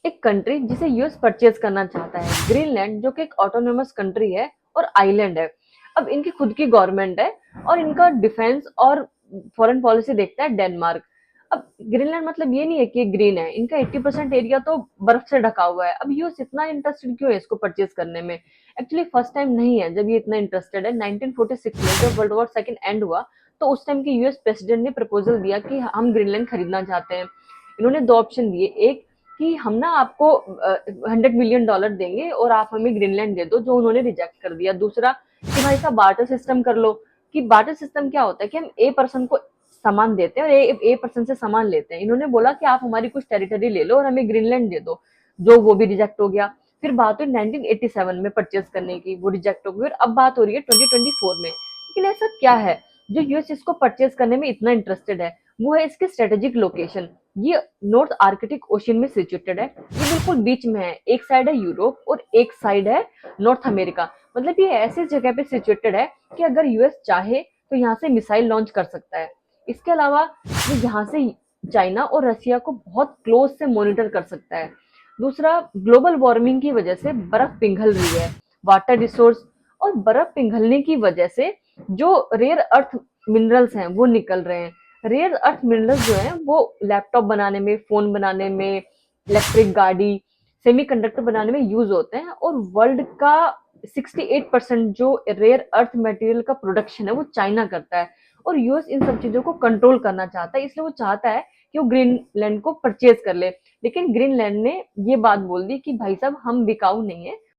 एक कंट्री जिसे US purchase करना चाहता है, ग्रीनलैंड, जो कि एक ऑटोनोमस कंट्री है और आइलैंड है। अब इनकी खुद की गवर्नमेंट है और इनका डिफेंस और फॉरेन पॉलिसी देखता है डेनमार्क। अब ग्रीनलैंड मतलब ये नहीं है कि ये ग्रीन है, इनका 80% एरिया तो बर्फ से ढका हुआ है। अब यूएस इतना इंटरेस्टेड क्यों है इसको परचेज करने में? एक्चुअली फर्स्ट टाइम नहीं है जब ये इतना इंटरेस्टेड है। 1946 में जब वर्ल्ड वॉर सेकंड एंड हुआ, तो उस टाइम के यूएस प्रेसिडेंट ने प्रपोजल दिया कि हम ग्रीनलैंड खरीदना चाहते हैं। इन्होंने दो ऑप्शन दिए, एक कि हम ना आपको $100 मिलियन देंगे और आप हमें ग्रीनलैंड दे दो, जो उन्होंने रिजेक्ट कर दिया। दूसरा कि भाई साहब बार्टर सिस्टम कर लो। कि बार्टर सिस्टम क्या होता है कि हम ए पर्सन को सामान देते हैं और ए पर्सन से सामान लेते हैं। इन्होंने बोला कि आप हमारी कुछ टेरिटरी ले लो और हमें ग्रीनलैंड दे दो, जो वो भी रिजेक्ट हो गया। फिर बात हुई 1987 में परचेज करने की, वो रिजेक्ट हो गई। और अब बात हो रही है 2024 में। लेकिन ऐसा क्या है जो यूएस इसको परचेज करने में इतना इंटरेस्टेड है? वो है इसके स्ट्रेटेजिक लोकेशन। ये नॉर्थ आर्कटिक ओशन में सिचुएटेड है। ये बिल्कुल बीच में है, एक साइड है यूरोप और एक साइड है नॉर्थ अमेरिका। मतलब ये ऐसी जगह पे सिचुएटेड है कि अगर यूएस चाहे तो यहाँ से मिसाइल लॉन्च कर सकता है। इसके अलावा ये यहाँ से चाइना और रसिया को बहुत क्लोज से मॉनिटर कर सकता है। दूसरा, ग्लोबल वार्मिंग की वजह से बर्फ पिघल रही है, वाटर रिसोर्स, और बर्फ पिघलने की वजह से जो रेयर अर्थ मिनरल्स हैं वो निकल रहे हैं। रेयर अर्थ मिनरल्स जो हैं वो लैपटॉप बनाने में, फोन बनाने में, इलेक्ट्रिक गाड़ी, सेमीकंडक्टर बनाने में यूज होते हैं। और वर्ल्ड का 68% जो रेयर अर्थ मटेरियल का प्रोडक्शन है वो चाइना करता है। और यूएस इन सब चीजों को कंट्रोल करना चाहता है, इसलिए वो चाहता है कि वो ग्रीनलैंड को परचेज कर ले। लेकिन ग्रीनलैंड ने ये बात बोल दी कि भाई साहब हम बिकाऊ नहीं है,